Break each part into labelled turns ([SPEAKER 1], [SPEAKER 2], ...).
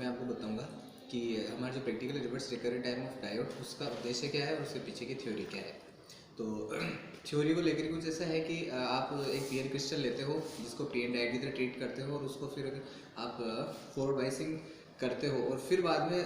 [SPEAKER 1] मैं आपको बताऊंगा कि हमारा जो practical reverse recovery time of diode उसका उद्देश्य क्या है और उसके पीछे की थ्योरी क्या है। तो थ्योरी को लेकर कुछ ऐसा है कि आप एक पीएन क्रिस्टल लेते हो जिसको पीएन डायोड की तरह ट्रीट करते हो और उसको फिर आप फॉरवर्ड बाइसिंग करते हो और फिर बाद में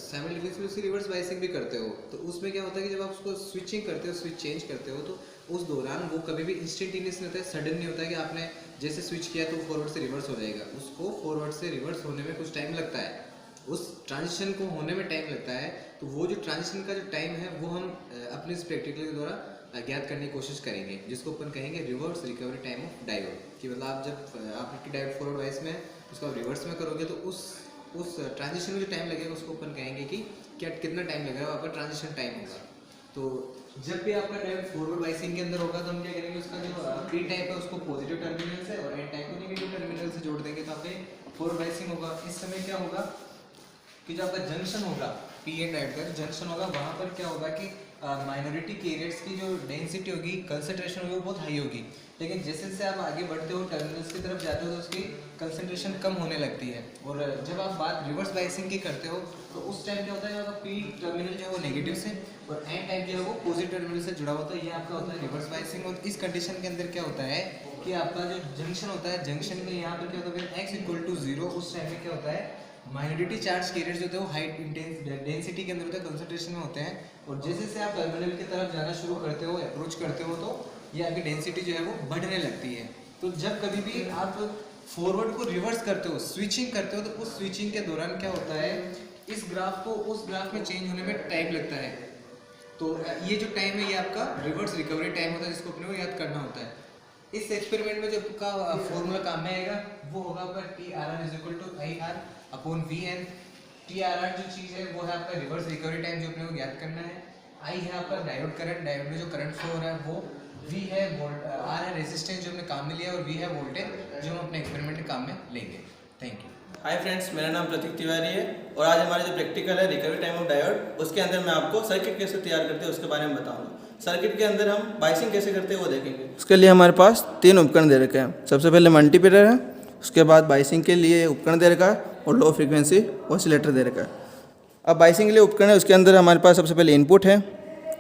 [SPEAKER 1] साइमल्टेनियसली उसकी रिवर्स बाइसिंग भी करते हो। तो उसमें क्या होता है कि जब आप उसको स्विचिंग करते हो, स्विच चेंज करते हो, तो उस दौरान वो कभी भी इंस्टेंटेनियस नहीं होता है, सडन नहीं होता है कि आपने जैसे स्विच किया तो फॉरवर्ड से रिवर्स हो जाएगा। उसको फॉरवर्ड से रिवर्स होने में कुछ टाइम लगता है, उस ट्रांजिशन को होने में टाइम लगता है। तो वो जो ट्रांजिशन का जो टाइम है वो हम अपने इस प्रैक्टिकल के द्वारा ज्ञात करने की कोशिश करेंगे, जिसको अपन कहेंगे reverse recovery time of diode. कि मतलब आप जब आपकी डायोड फॉरवर्ड वाइज में उसको आप रिवर्स में करोगे तो उस ट्रांजिशन में जो टाइम लगेगा उसको अपन कहेंगे कि क्या कितना टाइम लगेगा, आपका ट्रांजिशन टाइम होगा। तो जब भी आपका टाइम फॉरवर्ड बाइसिंग के अंदर होगा तो हम क्या करेंगे, उसका जो पी टाइप है उसको पॉजिटिव टर्मिनल से और एन टाइप को नेगेटिव टर्मिनल से जोड़ देंगे तो आपके फॉरवर्ड बाइसिंग होगा। इस समय क्या होगा कि जो आपका जंक्शन होगा पी एंड डायोड का जो जंक्शन होगा वहाँ पर क्या होगा कि माइनॉरिटी कैरियर्स की जो डेंसिटी होगी, कंसंट्रेशन होगी, वो बहुत हाई होगी। लेकिन जैसे जैसे आप आगे बढ़ते हो, टर्मिनल्स की तरफ जाते हो तो उसकी कंसंट्रेशन कम होने लगती है। और जब आप बात रिवर्स बाइसिंग की करते हो तो उस टाइम क्या होता है, आपका पी टर्मिनल जो है वो नेगेटिव से और एन टाइप जो है वो पॉजिटिव टर्मिनल से जुड़ा होता है। ये आपका होता है रिवर्स बाइसिंग। और इस कंडीशन के अंदर क्या होता है कि आपका जो जंक्शन होता है, जंक्शन में यहाँ पर क्या होता है, एक्स इक्वल टू 0, उस टाइम में क्या होता है, माइनॉरिटी चार्ज कैरियर्स जो होते हैं वो हाई डेंसिटी के अंदर होते हैं, कंसंट्रेशन में होते हैं। और जैसे जैसे आप टर्मिनल की तरफ जाना शुरू करते हो, अप्रोच करते हो, तो ये आपकी डेंसिटी जो है वो बढ़ने लगती है। तो जब कभी भी आप फॉरवर्ड को रिवर्स करते हो, स्विचिंग करते हो, तो उस स्विचिंग के दौरान क्या होता है, इस ग्राफ को उस ग्राफ में चेंज होने में टाइम लगता है। तो ये जो टाइम है ये आपका रिवर्स रिकवरी टाइम होता है, जिसको अपने को याद करना होता है। इस एक्सपेरिमेंट में जो आपका फॉर्मूला काम में आएगा वो होगा आपका T R R is equal to I R upon V N. T R R जो चीज़ है वो है आपका रिवर्स रिकवरी टाइम जो अपने को याद करना है। आई है आपका डायोड करंट, डायोड में जो करंट फ्लो हो रहा है वो। वी है आर है रेजिस्टेंस जो हमने काम में लिया और वी है वोल्टेज जो हम अपने एक्सपेरिमेंट के काम में लेंगे। Thank you.
[SPEAKER 2] हाय फ्रेंड्स, मेरा नाम प्रतीक तिवारी है और आज हमारा जो प्रैक्टिकल है रिकवरी टाइम ऑफ डायोड, उसके अंदर मैं आपको सर्किट कैसे तैयार करते हैं उसके बारे में बताऊंगा। सर्किट के अंदर हम बाइसिंग कैसे करते हैं वो देखेंगे। उसके लिए हमारे पास 3 उपकरण दे रखे हैं। सबसे पहले मल्टीमीटर है, उसके बाद बाइसिंग के लिए उपकरण दे रखा है और लो फ्रिक्वेंसी ऑसिलेटर दे रखा है। अब बाइसिंग के लिए उपकरण है, उसके अंदर हमारे पास सबसे पहले इनपुट है,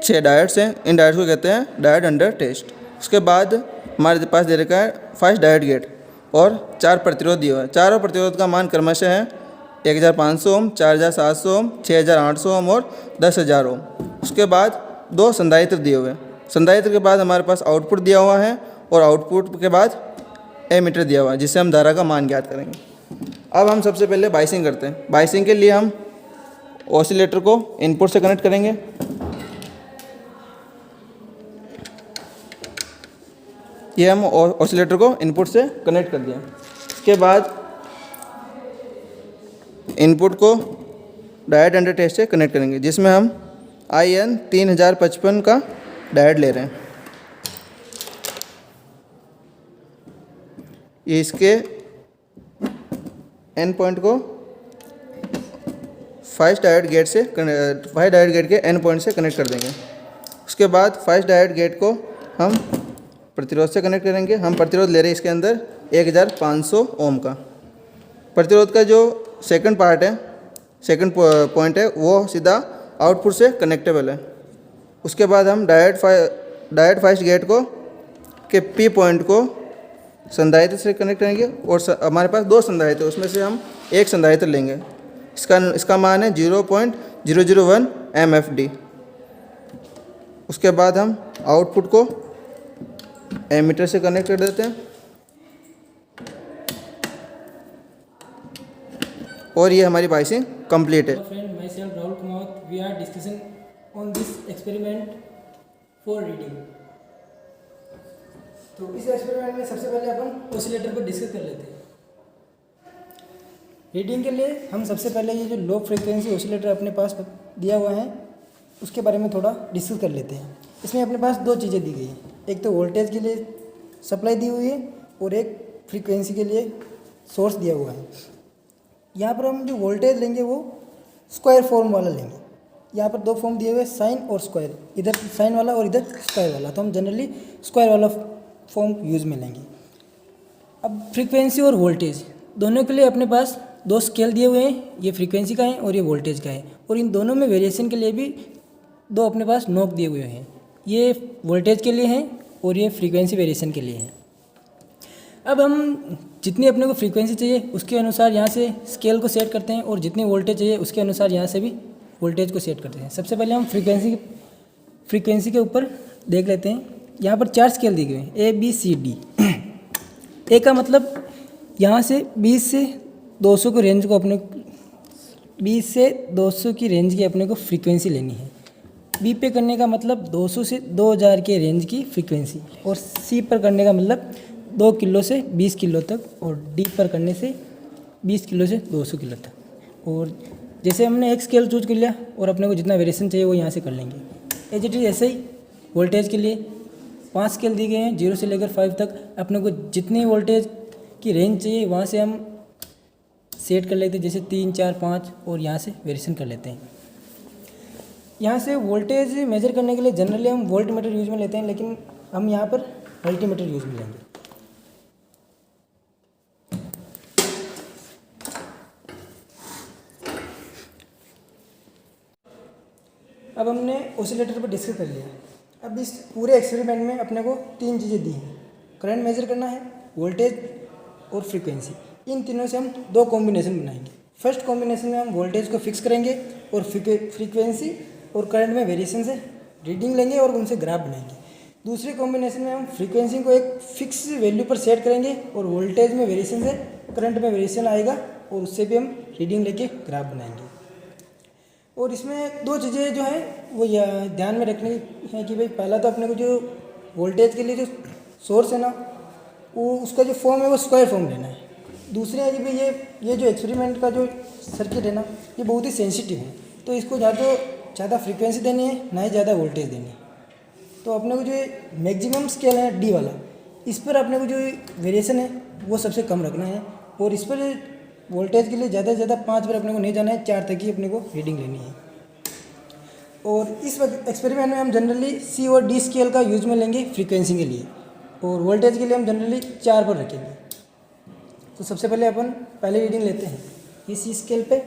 [SPEAKER 2] 6 डायोड्स हैं। इन डायोड्स को कहते हैं डायोड अंडर टेस्ट। उसके बाद हमारे पास दे रखा है 5 डायोड गेट और 4 प्रतिरोध दिए हुए हैं। चारों प्रतिरोध का मान क्रमशः है 1500 ओम, 4700 ओम, 6800 ओम और 10000 ओम। उसके बाद 2 संधारित्र दिए हुए हैं। संधारित्र के बाद हमारे पास आउटपुट दिया हुआ है और आउटपुट के बाद एमीटर दिया हुआ है जिससे हम धारा का मान ज्ञात करेंगे। अब हम सबसे पहले बाइसिंग करते हैं। बाइसिंग के लिए हम ऑसिलेटर को इनपुट से कनेक्ट करेंगे। ये हम ऑसिलेटर को इनपुट से कनेक्ट कर दिया। इसके बाद इनपुट को डायोड अंडर टेस्ट से कनेक्ट करेंगे जिसमें हम IN 3055 का डायोड ले रहे हैं। ये इसके एन पॉइंट को 5 डायोड गेट के एन पॉइंट से कनेक्ट कर देंगे। उसके बाद 5 डायोड गेट को हम प्रतिरोध से कनेक्ट करेंगे। हम प्रतिरोध ले रहे हैं इसके अंदर 1500 ओम का। प्रतिरोध का जो सेकंड पार्ट है, सेकंड पॉइंट है, वो सीधा आउटपुट से कनेक्टेबल है। उसके बाद हम डायोड 5 गेट को के पी पॉइंट को संधारित्र से कनेक्ट करेंगे और हमारे पास 2 संधारित्र, उसमें से हम एक संधारित्र लेंगे। इसका मान है 0.001 MFD। उसके बाद हम आउटपुट को एमीटर से कनेक्ट कर देते हैं और ये हमारी बाइसिंग कंप्लीट है।
[SPEAKER 3] Friend, myself Rahul Kumar, we are discussing on this experiment for reading. तो इस एक्सपेरिमेंट में सबसे पहले अपन ऑसिलेटर को डिस्कस कर लेते हैं। रीडिंग के लिए हम सबसे पहले ये जो लो फ्रिक्वेंसी ऑसिलेटर अपने पास दिया हुआ है उसके बारे में थोड़ा डिस्कस कर लेते हैं। इसमें अपने पास 2 चीज़ें दी गई हैं, एक तो वोल्टेज के लिए सप्लाई दी हुई है और एक फ्रीक्वेंसी के लिए सोर्स दिया हुआ है। यहाँ पर हम जो वोल्टेज लेंगे वो स्क्वायर फॉर्म वाला लेंगे। यहाँ पर 2 फॉर्म दिए हुए, साइन और स्क्वायर, इधर साइन वाला और इधर स्क्वायर वाला, तो हम जनरली स्क्वायर वाला फॉर्म यूज़ में लेंगे। अब फ्रीक्वेंसी और वोल्टेज दोनों के लिए अपने पास दो स्केल दिए हुए हैं, ये फ्रीक्वेंसी का है और ये वोल्टेज का है, और इन दोनों में वेरिएशन के लिए भी दो अपने पास नोक दिए हुए हैं। ये वोल्टेज के लिए हैं और ये फ्रीक्वेंसी वेरिएशन के लिए हैं। अब हम जितनी अपने को फ्रीक्वेंसी चाहिए उसके अनुसार यहाँ से स्केल को सेट करते हैं, और जितनी वोल्टेज चाहिए उसके अनुसार यहाँ से भी वोल्टेज को सेट करते हैं। सबसे पहले हम फ्रीक्वेंसी के ऊपर देख लेते हैं। यहाँ पर 4 स्केल दिए गए हैं, A B C D। ए का मतलब यहाँ से 20 से 200 को रेंज को अपने 20 से 200 की रेंज की अपने को फ्रीक्वेंसी लेनी है। बी पे करने का मतलब 200 से 2000 के रेंज की फ्रीक्वेंसी, और सी पर करने का मतलब 2 किलो से 20 किलो तक, और डी पर करने से 20 किलो से 200 किलो तक। और जैसे हमने एक स्केल चूज कर लिया और अपने को जितना वेरिएशन चाहिए वो यहाँ से कर लेंगे। एज इट इज ऐसे ही वोल्टेज के लिए 5 स्केल दिए गए हैं, 0 से लेकर 5 तक। अपने को जितनी वोल्टेज की रेंज चाहिए वहाँ से हम सेट कर लेते हैं, जैसे 3, 4, 5, और यहाँ से वेरिएशन कर लेते हैं। यहाँ से वोल्टेज मेजर करने के लिए जनरली हम वोल्ट मीटर यूज में लेते हैं, लेकिन हम यहाँ पर मल्टीमीटर यूज में लेंगे। अब हमने ओसिलेटर पर डिस्कस कर लिया। अब इस पूरे एक्सपेरिमेंट में अपने को 3 चीज़ें दी हैं। करंट मेजर करना है, वोल्टेज और फ्रीक्वेंसी। इन तीनों से हम 2 कॉम्बिनेशन बनाएंगे। फर्स्ट कॉम्बिनेशन में हम वोल्टेज को फिक्स करेंगे और फ्रीक्वेंसी और करंट में वेरिएशन से रीडिंग लेंगे और उनसे ग्राफ बनाएंगे। दूसरे कॉम्बिनेशन में हम फ्रीक्वेंसी को एक फिक्स वैल्यू पर सेट करेंगे और वोल्टेज में वेरिएशन से करंट में वेरिएशन आएगा, और उससे भी हम रीडिंग लेके ग्राफ बनाएंगे। और इसमें 2 चीज़ें जो हैं वो ध्यान में रखनी है कि भाई पहला तो अपने को जो वोल्टेज के लिए जो सोर्स है ना, वो उसका जो फॉर्म है वो स्क्वायर फॉर्म लेना है। दूसरे है कि भाई ये जो एक्सपेरिमेंट का जो सर्किट है ना, ये बहुत ही सेंसिटिव है, तो इसको ज़्यादा फ्रीक्वेंसी देनी है, ना ही ज़्यादा वोल्टेज देनी है। तो अपने को जो मैक्सिमम स्केल है डी वाला, इस पर अपने को जो वेरिएशन है वो सबसे कम रखना है, और इस पर वोल्टेज के लिए ज़्यादा से ज़्यादा 5 पर अपने को नहीं जाना है, 4 तक ही अपने को रीडिंग लेनी है। और इस एक्सपेरिमेंट में हम जनरली सी और डी स्केल का यूज में लेंगे फ्रीक्वेंसी के लिए, और वोल्टेज के लिए हम जनरली 4 पर रखेंगे। तो सबसे पहले अपन पहले रीडिंग लेते हैं ये सी स्केल पे,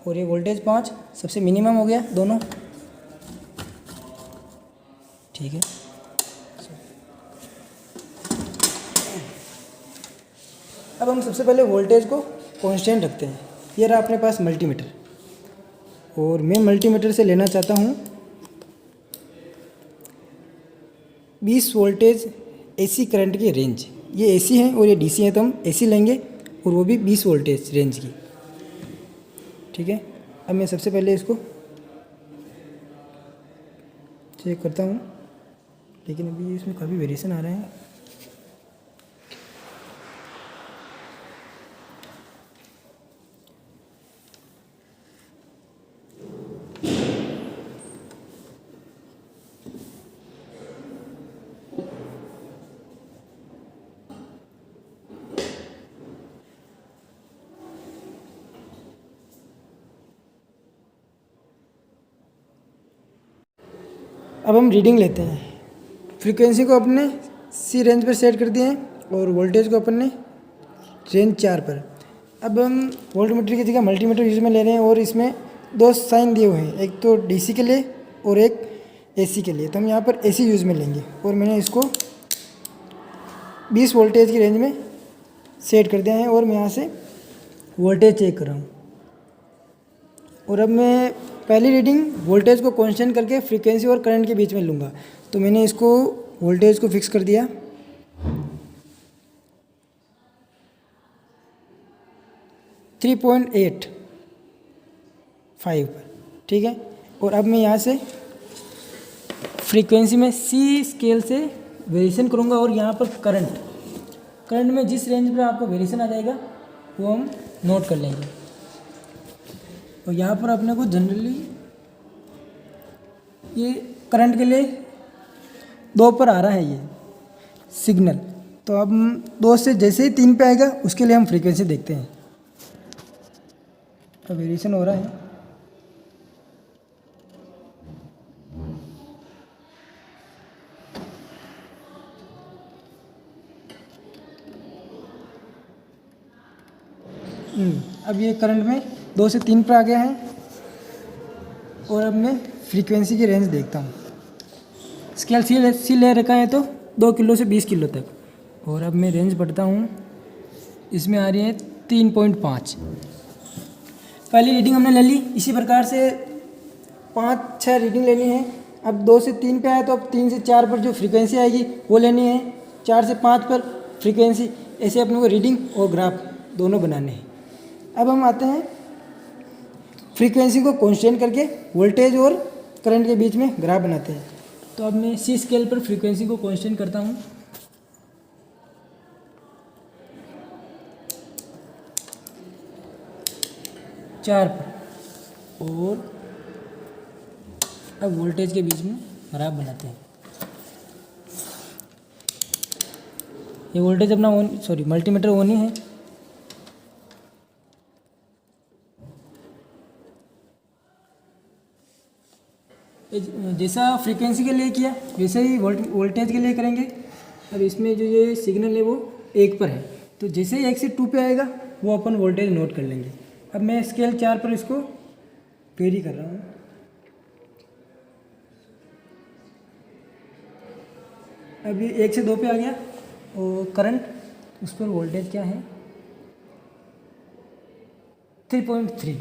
[SPEAKER 3] और ये वोल्टेज 5 सबसे मिनिमम हो गया दोनों, ठीक है। अब हम सबसे पहले वोल्टेज को कांस्टेंट रखते हैं। ये रहा अपने पास मल्टीमीटर, और मैं मल्टीमीटर से लेना चाहता हूँ 20 वोल्टेज एसी करंट की रेंज। ये एसी है और ये डीसी है, तो हम एसी लेंगे, और वो भी 20 वोल्टेज रेंज की, ठीक है। अब मैं सबसे पहले इसको चेक करता हूँ, लेकिन अभी इसमें काफ़ी वेरिएशन आ रहे हैं। अब हम रीडिंग लेते हैं। फ्रीक्वेंसी को अपने सी रेंज पर सेट कर दिए हैं, और वोल्टेज को अपन ने रेंज 4 पर। अब हम वोल्टमीटर की जगह मल्टीमीटर यूज में ले रहे हैं, और इसमें 2 साइन दिए हुए हैं, एक तो डीसी के लिए और एक एसी के लिए। तो हम यहाँ पर एसी यूज में लेंगे, और मैंने इसको 20 वोल्टेज की रेंज में सेट कर दिया है, और मैं यहाँ से वोल्टेज चेक कर रहा हूँ। और अब मैं पहली रीडिंग वोल्टेज को कांस्टेंट करके फ्रीक्वेंसी और करंट के बीच में लूँगा। तो मैंने इसको वोल्टेज को फिक्स कर दिया 3.85 पर, ठीक है। और अब मैं यहाँ से फ्रीक्वेंसी में सी स्केल से वेरिएशन करूँगा, और यहाँ पर करंट में जिस रेंज पर आपको वेरिएशन आ जाएगा वो हम नोट कर लेंगे। और यहाँ पर अपने को जनरली ये करंट के लिए 2 पर आ रहा है ये सिग्नल, तो अब 2 से जैसे ही 3 पे आएगा उसके लिए हम फ्रीक्वेंसी देखते हैं। तो वेरिएशन हो रहा है, अब ये करंट में 2 से 3 पर आ गया है। और अब मैं फ्रीक्वेंसी की रेंज देखता हूँ। स्केल सी ले रखा है तो 2 किलो से 20 किलो तक। और अब मैं रेंज बढ़ता हूँ, इसमें आ रही है 3.5। पहली रीडिंग हमने ले ली। इसी प्रकार से 5-6 रीडिंग लेनी है। अब 2 से 3 पे आया तो अब 3 से 4 पर जो फ्रीक्वेंसी आएगी वो लेनी है। 4 से 5 पर फ्रीक्वेंसी, ऐसे अपने को रीडिंग और ग्राफ दोनों बनाने हैं। अब हम आते हैं फ्रीक्वेंसी को कांस्टेंट करके वोल्टेज और करंट के बीच में ग्राफ बनाते हैं। तो अब मैं सी स्केल पर फ्रीक्वेंसी को कांस्टेंट करता हूँ। चार पर, और अब वोल्टेज के बीच में ग्राफ बनाते हैं। ये वोल्टेज अपना मल्टीमीटर ऑन ही है। जैसा फ्रीक्वेंसी के लिए किया वैसे ही वोल्टेज के लिए करेंगे। अब इसमें जो ये सिग्नल है वो 1 पर है, तो जैसे ही 1 से 2 पे आएगा वो अपन वोल्टेज नोट कर लेंगे। अब मैं स्केल 4 पर इसको वेरी कर रहा हूँ। अब ये 1 से 2 पे आ गया और करंट, उस पर वोल्टेज क्या है 3.3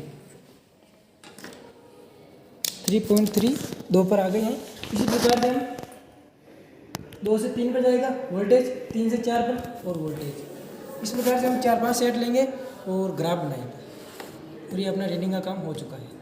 [SPEAKER 3] 2 पर आ गए हैं। इसी प्रकार से हम 2 से 3 पर जाएगा वोल्टेज, 3 से 4 पर और वोल्टेज। इस प्रकार से हम 4-5 सेट लेंगे और ग्राफ बनाएंगे, और ये अपना रीडिंग का काम हो चुका है।